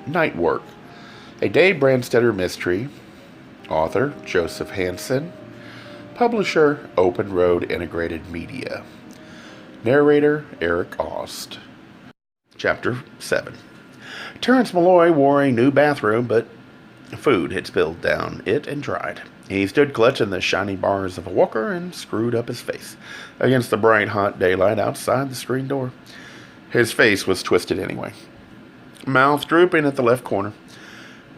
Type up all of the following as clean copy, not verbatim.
Nightwork, a Dave Brandstetter mystery. Author Joseph Hansen. Publisher Open Road Integrated Media. Narrator Eric Aust. Chapter 7. Terrence Malloy wore a new bathroom, but food had spilled down it and dried. He stood clutching the shiny bars of a walker and screwed up his face against the bright, hot daylight outside the screen door. His face was twisted anyway. Mouth drooping at the left corner.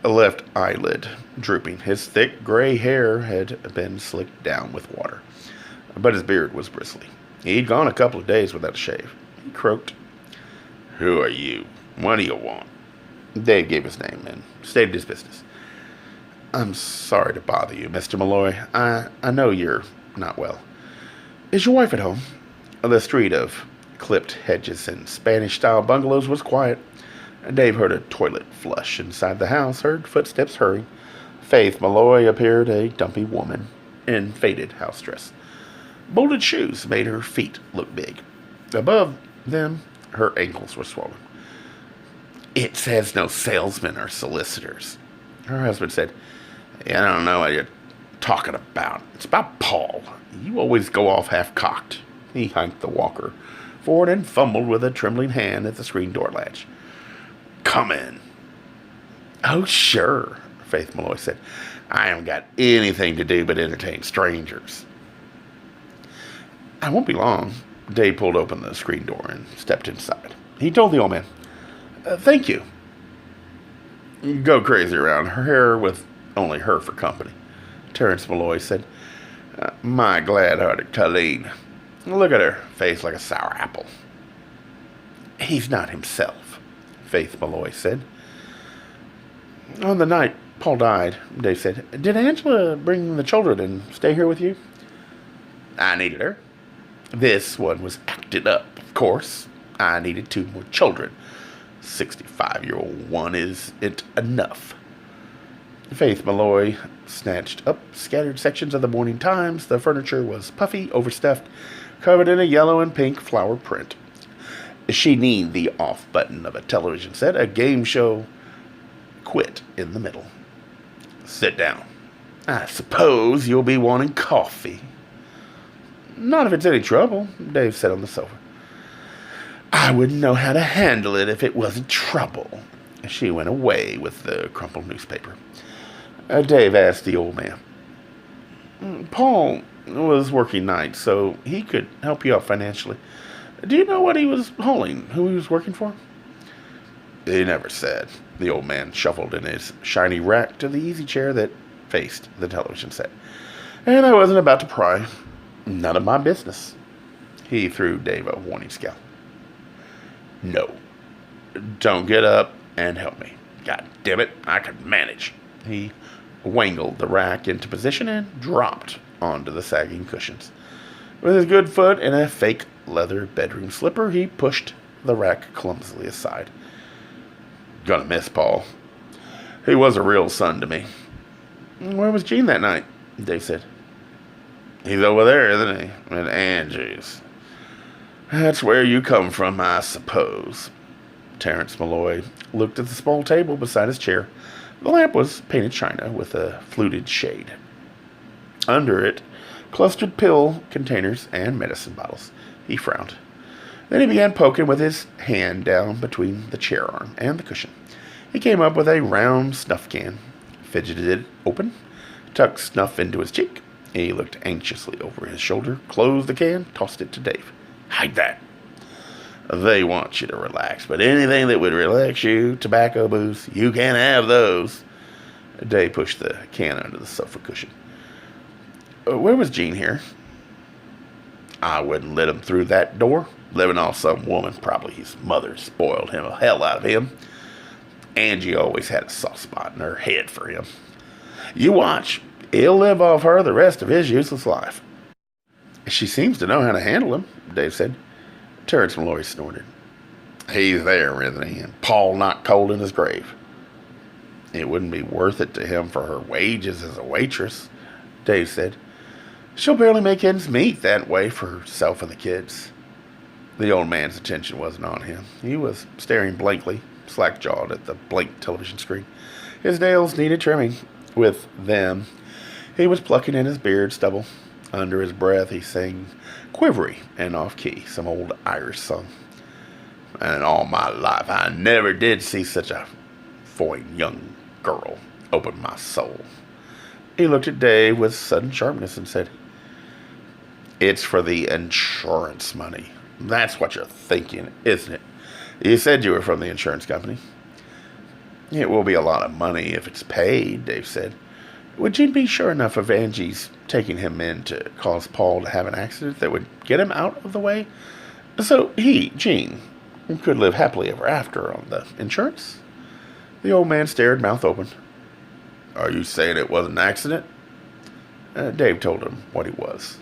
A left eyelid drooping. His thick gray hair had been slicked down with water, but his beard was bristly. He'd gone a couple of days without a shave. He croaked. "Who are you? What do you want?" Dave gave his name and stated his business. "I'm sorry to bother you, Mr. Malloy. I know you're not well. Is your wife at home?" The street of clipped hedges and Spanish-style bungalows was quiet. Dave heard a toilet flush inside the house, heard footsteps hurrying. Faith Malloy appeared, a dumpy woman in faded house dress. Bolted shoes made her feet look big. Above them, her ankles were swollen. "It says no salesmen or solicitors." Her husband said, "I don't know what you're talking about. It's about Paul. You always go off half-cocked." He hiked the walker forward and fumbled with a trembling hand at the screen door latch. "Come in." "Oh, sure," Faith Malloy said. "I haven't got anything to do but entertain strangers." "I won't be long." Dave pulled open the screen door and stepped inside. He told the old man, "Thank you." "Go crazy around her with only her for company," Terrence Malloy said. "My glad-hearted Colleen. Look at her face like a sour apple." "He's not himself," Faith Malloy said. "On the night Paul died," Dave said, "did Angela bring the children and stay here with you?" "I needed her. This one was acted up, of course. I needed 2 more children. 65-year-old one isn't enough." Faith Malloy snatched up scattered sections of the Morning Times. The furniture was puffy, overstuffed, covered in a yellow and pink flower print. She need the off button of a television set. A game show quit in the middle. "Sit down. I suppose you'll be wanting coffee." "Not if it's any trouble," Dave said on the sofa. "I wouldn't know how to handle it if it wasn't trouble." She went away with the crumpled newspaper. Dave asked the old man. "Paul was working nights, so he could help you out financially. Do you know what he was hauling, who he was working for?" "He never said." The old man shuffled in his shiny rack to the easy chair that faced the television set. "And I wasn't about to pry. None of my business." He threw Dave a warning scowl. "No. Don't get up and help me. God damn it, I can manage." He wangled the rack into position and dropped onto the sagging cushions. With his good foot in a fake leather bedroom slipper, he pushed the rack clumsily aside. "Gonna miss Paul. He was a real son to me." "Where was Gene that night?" Dave said. "He's over there, isn't he? At Angie's." "That's where you come from, I suppose." Terrence Malloy looked at the small table beside his chair. The lamp was painted china with a fluted shade. Under it, clustered pill containers and medicine bottles. He frowned. Then he began poking with his hand down between the chair arm and the cushion. He came up with a round snuff can, fidgeted it open, tucked snuff into his cheek. He looked anxiously over his shoulder, closed the can, tossed it to Dave. "Hide that. They want you to relax, but anything that would relax you, tobacco, booze, you can't have those." Dave pushed the can under the sofa cushion. "Where was Gene here?" "I wouldn't let him through that door. Living off some woman. Probably his mother spoiled him a hell out of him. Angie always had a soft spot in her head for him. You watch. He'll live off her the rest of his useless life." "She seems to know how to handle him," Dave said. Terrence Malloy snorted. "He's there, isn't he? And Paul not cold in his grave." "It wouldn't be worth it to him for her wages as a waitress," Dave said. "She'll barely make ends meet that way for herself and the kids." The old man's attention wasn't on him. He was staring blankly slack-jawed at the blank television screen. His nails needed trimming. With them, he was plucking in his beard stubble. Under his breath, he sang, quivery and off-key, some old Irish song. And all my life, I never did see such a fine young girl open my soul. He looked at Dave with sudden sharpness and said, it's for the insurance money. That's what you're thinking, isn't it? You said you were from the insurance company. It will be a lot of money if it's paid, Dave said. Would Gene be sure enough of Angie's taking him in to cause Paul to have an accident that would get him out of the way? So he, Gene, could live happily ever after on the insurance? The old man stared, mouth open. Are you saying it was an accident? Dave told him what it was.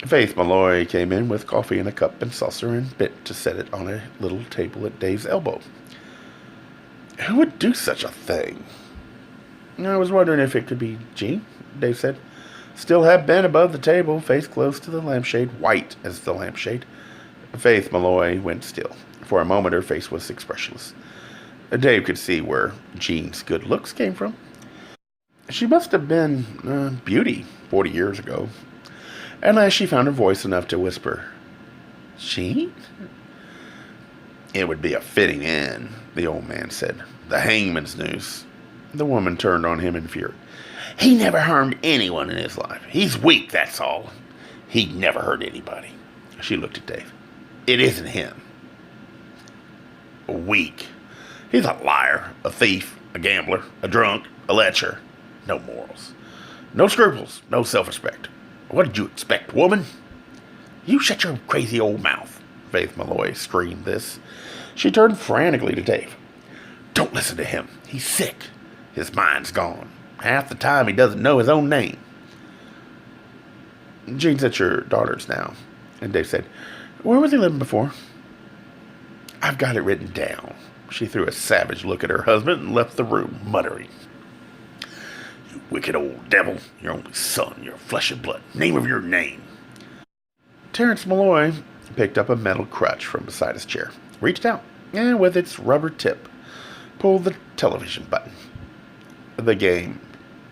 Faith Malloy came in with coffee in a cup and saucer and bent to set it on a little table at Dave's elbow. Who would do such a thing? I was wondering if it could be Gene, Dave said. Still had bent above the table, face close to the lampshade, white as the lampshade. Faith Malloy went still. For a moment her face was expressionless. Dave could see where Gene's good looks came from. She must have been beauty 40 years ago. At last she found her voice enough to whisper, Gene? It would be a fitting end, the old man said. The hangman's noose. The woman turned on him in fury. He never harmed anyone in his life. He's weak, that's all. He never hurt anybody. She looked at Dave. It isn't him. Weak. He's a liar, a thief, a gambler, a drunk, a lecher. No morals. No scruples, no self-respect. What did you expect, woman? You shut your crazy old mouth. Faith Malloy screamed this. She turned frantically to Dave. Don't listen to him. He's sick. His mind's gone. Half the time he doesn't know his own name. Gene's at your daughter's now. And Dave said, where was he living before? I've got it written down. She threw a savage look at her husband and left the room, muttering. You wicked old devil. Your only son, your flesh and blood. Name of your name. Terrence Malloy picked up a metal crutch from beside his chair, reached out, and with its rubber tip, pulled the television button. The game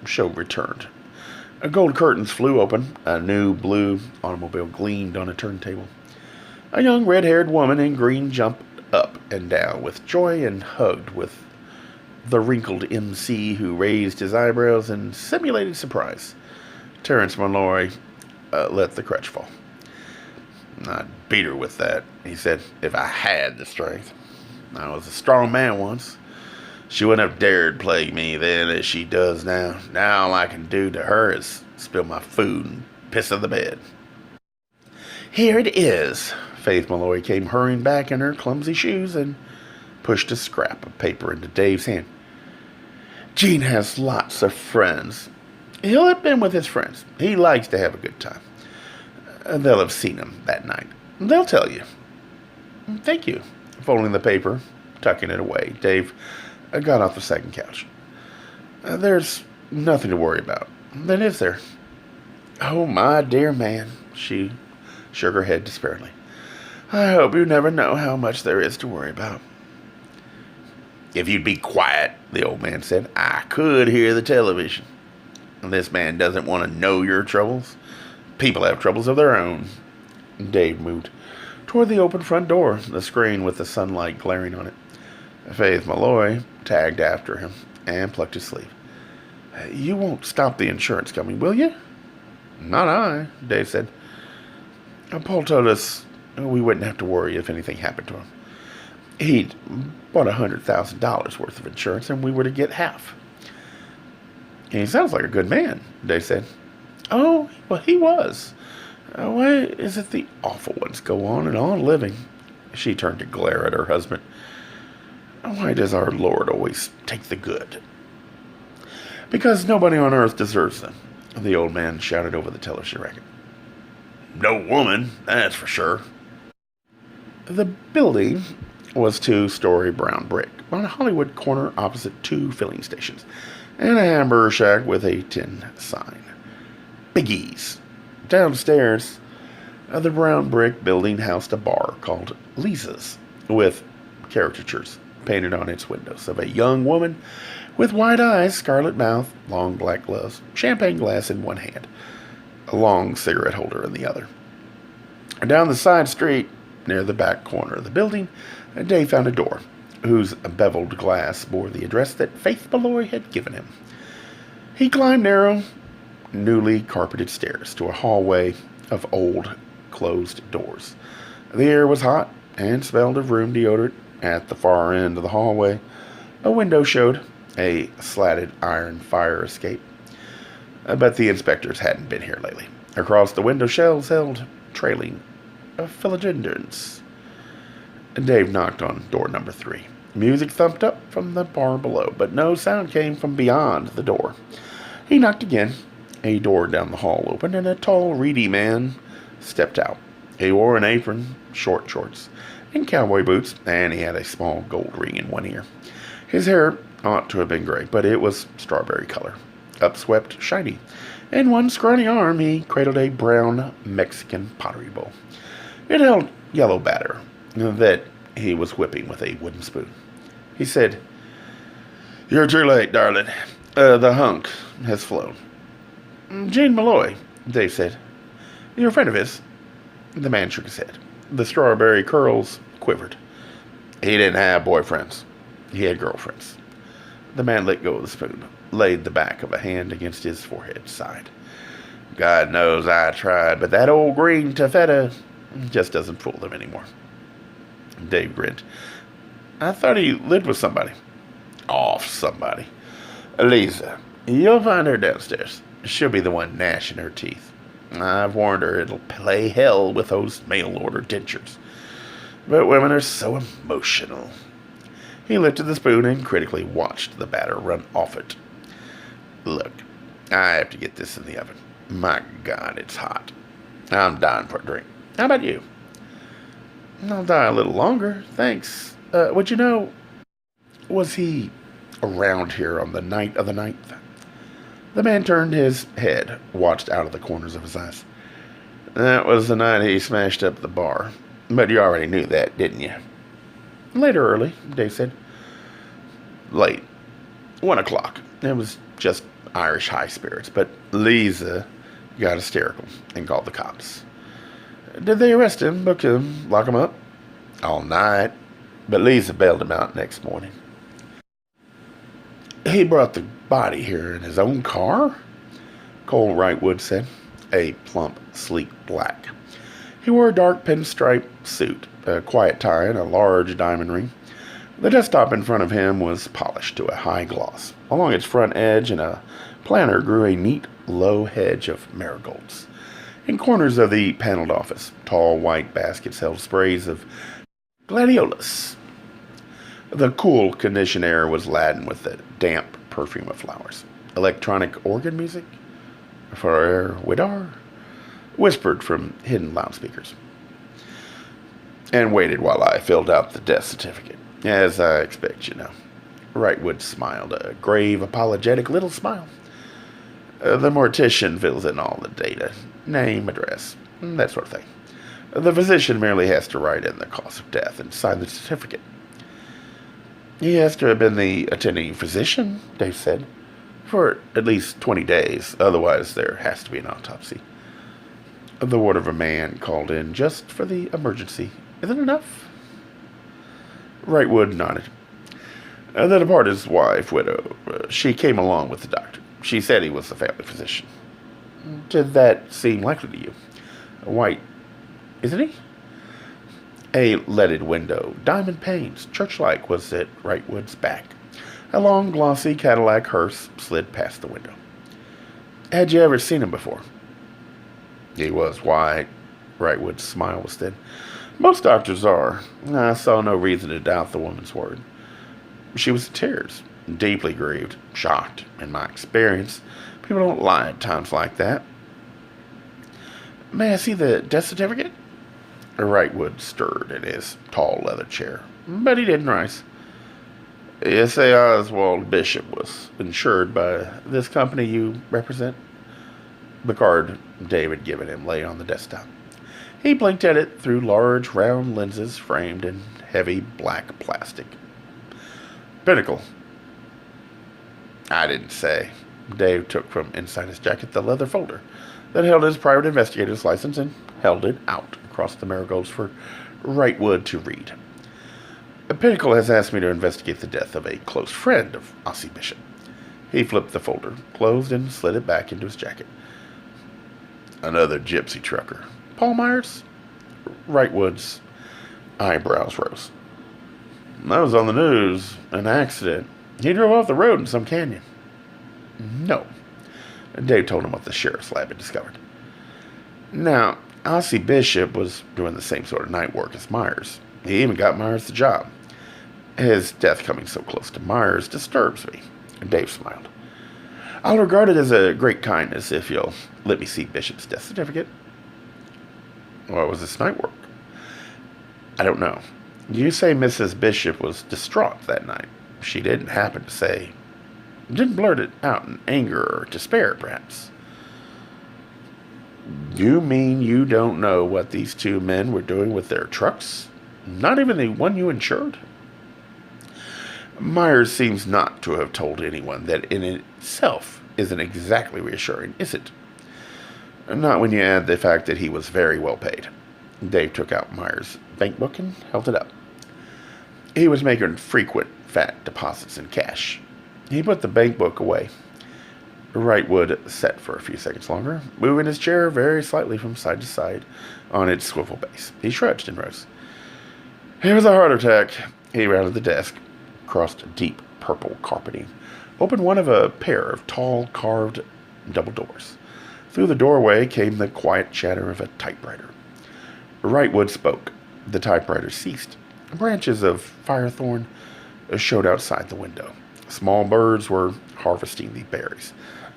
show returned. Gold curtains flew open. A new blue automobile gleamed on a turntable. A young red-haired woman in green jumped up and down with joy and hugged with the wrinkled MC who raised his eyebrows in simulated surprise. Terrence Malloy let the crutch fall. I'd beat her with that, he said, if I had the strength. I was a strong man once. She wouldn't have dared plague me then as she does now. Now all I can do to her is spill my food and piss on the bed. Here it is. Faith Malloy came hurrying back in her clumsy shoes and pushed a scrap of paper into Dave's hand. Gene has lots of friends. He'll have been with his friends. He likes to have a good time. They'll have seen him that night. They'll tell you. Thank you. Folding the paper, tucking it away, Dave got off the second couch. There's nothing to worry about. Then is there? Oh, my dear man. She shook her head despairingly. I hope you never know how much there is to worry about. If you'd be quiet, the old man said, I could hear the television. This man doesn't want to know your troubles. People have troubles of their own. Dave moved toward the open front door, the screen with the sunlight glaring on it. Faith Malloy tagged after him and plucked his sleeve. You won't stop the insurance company, will you? Not I, Dave said. Paul told us we wouldn't have to worry if anything happened to him. He'd bought $100,000 worth of insurance and we were to get half. He sounds like a good man, Dave said. Oh, well, he was. Why is it the awful ones go on and on living? She turned to glare at her husband. Why does our Lord always take the good? Because nobody on earth deserves them, the old man shouted over the television racket. No woman, that's for sure. The building was 2-story brown brick on a Hollywood corner opposite 2 filling stations and a hamburger shack with a tin sign. Biggie's. Downstairs, the brown brick building housed a bar called Lisa's with caricatures painted on its windows of a young woman with wide eyes, scarlet mouth, long black gloves, champagne glass in one hand, a long cigarette holder in the other. Down the side street, near the back corner of the building, Dave found a door, whose beveled glass bore the address that Faith Malloy had given him. He climbed narrow, newly carpeted stairs to a hallway of old, closed doors. The air was hot and smelled of room deodorant. At the far end of the hallway, a window showed a slatted iron fire escape. But the inspectors hadn't been here lately. Across the window shelves held trailing philodendrons. Dave knocked on door number 3. Music thumped up from the bar below, but no sound came from beyond the door. He knocked again. A door down the hall opened, and a tall, reedy man stepped out. He wore an apron, short shorts, and cowboy boots, and he had a small gold ring in one ear. His hair ought to have been gray, but it was strawberry color, upswept, shiny. In one scrawny arm, he cradled a brown Mexican pottery bowl. It held yellow batter that he was whipping with a wooden spoon. He said, "You're too late, darling. The hunk has flown." "Jane Malloy," Dave said. "You're a friend of his?" The man shook his head. The strawberry curls quivered. He didn't have boyfriends. He had girlfriends. The man let go of the spoon, laid the back of a hand against his forehead, sighed. "God knows I tried, but that old green taffeta just doesn't fool them anymore." Dave grinned. "I thought he lived with somebody." "Off somebody. Lisa. You'll find her downstairs. She'll be the one gnashing her teeth. I've warned her it'll play hell with those mail-order dentures. But women are so emotional." He lifted the spoon and critically watched the batter run off it. "Look, I have to get this in the oven. My God, it's hot. I'm dying for a drink. How about you?" "I'll die a little longer, thanks. Would you know, was he around here on the night of the 9th? The man turned his head, watched out of the corners of his eyes. "That was the night he smashed up the bar. But you already knew that, didn't you?" "Late or early," Dave said. "Late. 1 o'clock. It was just Irish high spirits. But Lisa got hysterical and called the cops." "Did they arrest him, book him, lock him up?" "All night. But Lisa bailed him out next morning." "He brought the body here in his own car?" Cole Wrightwood said, a plump, sleek black. He wore a dark pinstripe suit, a quiet tie, and a large diamond ring. The desktop in front of him was polished to a high gloss. Along its front edge and a planter grew a neat, low hedge of marigolds. In corners of the paneled office, tall white baskets held sprays of gladiolus. The cool, conditioned air was laden with the damp perfume of flowers. Electronic organ music, Frere Widar, whispered from hidden loudspeakers, and waited while I filled out the death certificate. "As I expect, you know." Wrightwood smiled, a grave, apologetic little smile. "The mortician fills in all the data, name, address, that sort of thing. The physician merely has to write in the cause of death and sign the certificate." "He has to have been the attending physician," Dave said, "for at least 20 days. Otherwise, there has to be an autopsy. The ward of a man called in just for the emergency. Isn't enough?" Wrightwood nodded. "The departed's wife, widow, she came along with the doctor. She said he was the family physician." "Did that seem likely to you?" "White, isn't he?" A leaded window, diamond panes, church-like, was at Wrightwood's back. A long, glossy Cadillac hearse slid past the window. "Had you ever seen him before?" "He was white." Wrightwood's smile was thin. "Most doctors are. I saw no reason to doubt the woman's word. She was in tears, deeply grieved, shocked. In my experience, people don't lie at times like that." "May I see the death certificate?" Wrightwood stirred in his tall leather chair, but he didn't rise. "S.A. Oswald Bishop was insured by this company you represent?" The card Dave had given him lay on the desktop. He blinked at it through large round lenses framed in heavy black plastic. Pinnacle. I didn't say. Dave took from inside his jacket the leather folder that held his private investigator's license and held it out across the marigolds for Wrightwood to read. Pinnacle has asked me to investigate the death of a close friend of Ossie Bishop. He flipped the folder, closed, and slid it back into his jacket. Another gypsy trucker. Paul Myers? Wrightwood's eyebrows rose. That was on the news. An accident. He drove off the road in some canyon. No. Dave told him what the sheriff's lab had discovered. Now, Ossie Bishop was doing the same sort of night work as Myers. He even got Myers the job. His death coming so close to Myers disturbs me. Dave smiled. I'll regard it as a great kindness if you'll let me see Bishop's death certificate. What was this night work? I don't know. You say Mrs. Bishop was distraught that night. She didn't happen to say... Didn't blurt it out in anger or despair, perhaps. You mean you don't know what these two men were doing with their trucks? Not even the one you insured? Myers seems not to have told anyone. That in itself isn't exactly reassuring, is it? Not when you add the fact that he was very well paid. Dave took out Myers' bank book and held it up. He was making frequent fat deposits in cash. He put the bank book away. Wrightwood sat for a few seconds longer, moving his chair very slightly from side to side on its swivel base. He shrugged and rose. It was a heart attack. He rounded the desk, crossed deep purple carpeting, opened one of a pair of tall carved double doors. Through the doorway came the quiet chatter of a typewriter. Wrightwood spoke. The typewriter ceased. Branches of firethorn showed outside the window. Small birds were harvesting the berries,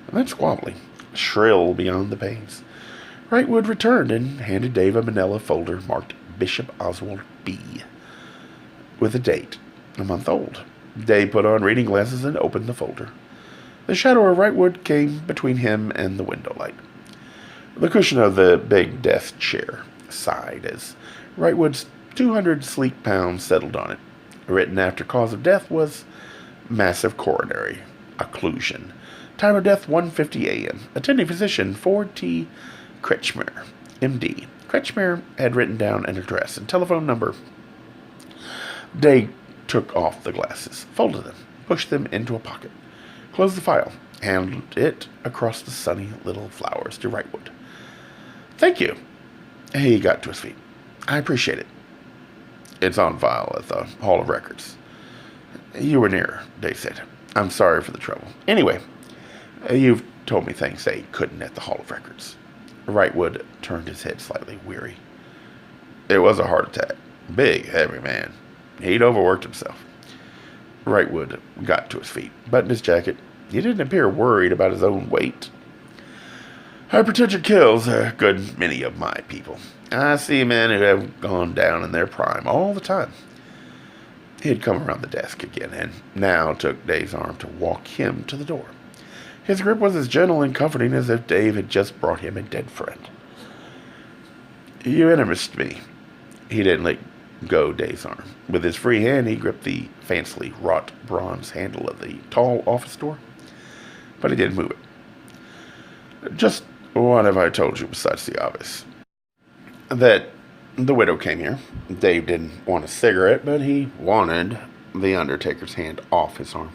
and then squabbling, shrill beyond the panes. Wrightwood returned and handed Dave a manila folder marked Bishop Oswald B. with a date, a month old. Dave put on reading glasses and opened the folder. The shadow of Wrightwood came between him and the window light. The cushion of the big desk chair sighed as Wrightwood's 200 sleek pounds settled on it. Written after cause of death was massive coronary occlusion. Time of death 1:50 a.m. Attending physician 4T Kretschmer, M.D. Kretschmer had written down an address and telephone number. Dave took off the glasses, folded them, pushed them into a pocket, closed the file, handed it across the sunny little flowers to Wrightwood. Thank you. He got to his feet. I appreciate it. It's on file at the Hall of Records. You were near, Dave said. I'm sorry for the trouble. Anyway, you've told me things they couldn't at the Hall of Records. Wrightwood turned his head slightly, weary. It was a heart attack. Big, heavy man. He'd overworked himself. Wrightwood got to his feet, buttoned his jacket. He didn't appear worried about his own weight. Hypertension kills a good many of my people. I see men who have gone down in their prime all the time. He had come around the desk again, and now took Dave's arm to walk him to the door. His grip was as gentle and comforting as if Dave had just brought him a dead friend. You interest me. He didn't let go Dave's arm. With his free hand, he gripped the fancily wrought bronze handle of the tall office door, but he didn't move it. Just what have I told you besides the obvious? That the widow came here. Dave didn't want a cigarette, but he wanted the Undertaker's hand off his arm.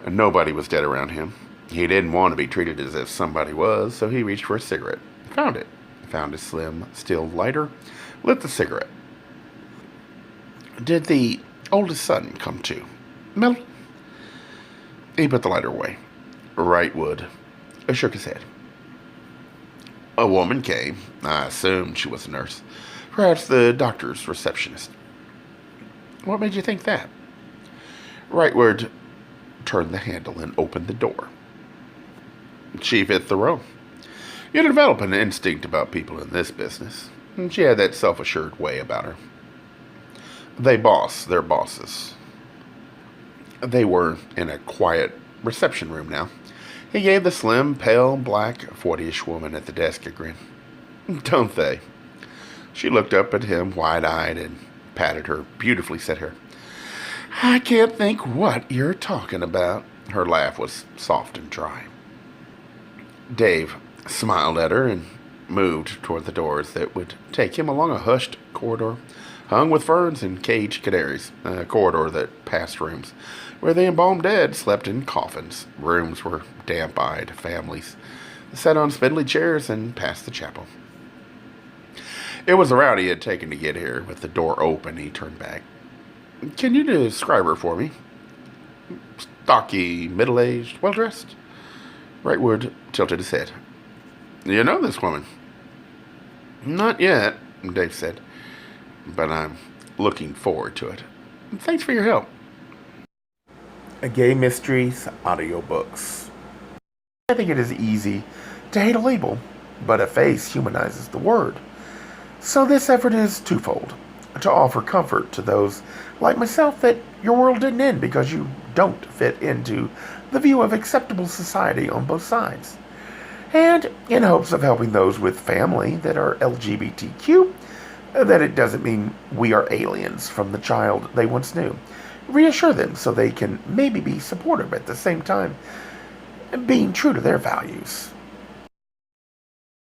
And nobody was dead around him. He didn't want to be treated as if somebody was, so he reached for a cigarette. Found it. Found his slim, still lighter, lit the cigarette. Did the oldest son come too? Melton? He put the lighter away. Wrightwood shook his head. A woman came. I assumed she was a nurse. Perhaps the doctor's receptionist. What made you think that? Wrightwood turned the handle and opened the door. She fit the role. You develop an instinct about people in this business. And she had that self-assured way about her. They boss their bosses. They were in a quiet reception room now. He gave the slim, pale, black, 40-ish woman at the desk a grin. Don't they? She looked up at him wide-eyed and patted her beautifully set hair. I can't think what you're talking about. Her laugh was soft and dry. Dave smiled at her and moved toward the doors that would take him along a hushed corridor hung with ferns and caged canaries, a corridor that passed rooms where the embalmed dead slept in coffins, rooms where damp-eyed families sat on spindly chairs and past the chapel. It was the route he had taken to get here. With the door open, he turned back. Can you describe her for me? Stocky, middle-aged, well-dressed? Brightwood tilted his head. You know this woman? Not yet, Dave said, but I'm looking forward to it. Thanks for your help. Gay Mysteries audiobooks. I think it is easy to hate a label, but a face humanizes the word. So this effort is twofold. To offer comfort to those like myself that your world didn't end because you don't fit into the view of acceptable society on both sides. And in hopes of helping those with family that are LGBTQ, that it doesn't mean we are aliens from the child they once knew. Reassure them so they can maybe be supportive at the same time, being true to their values.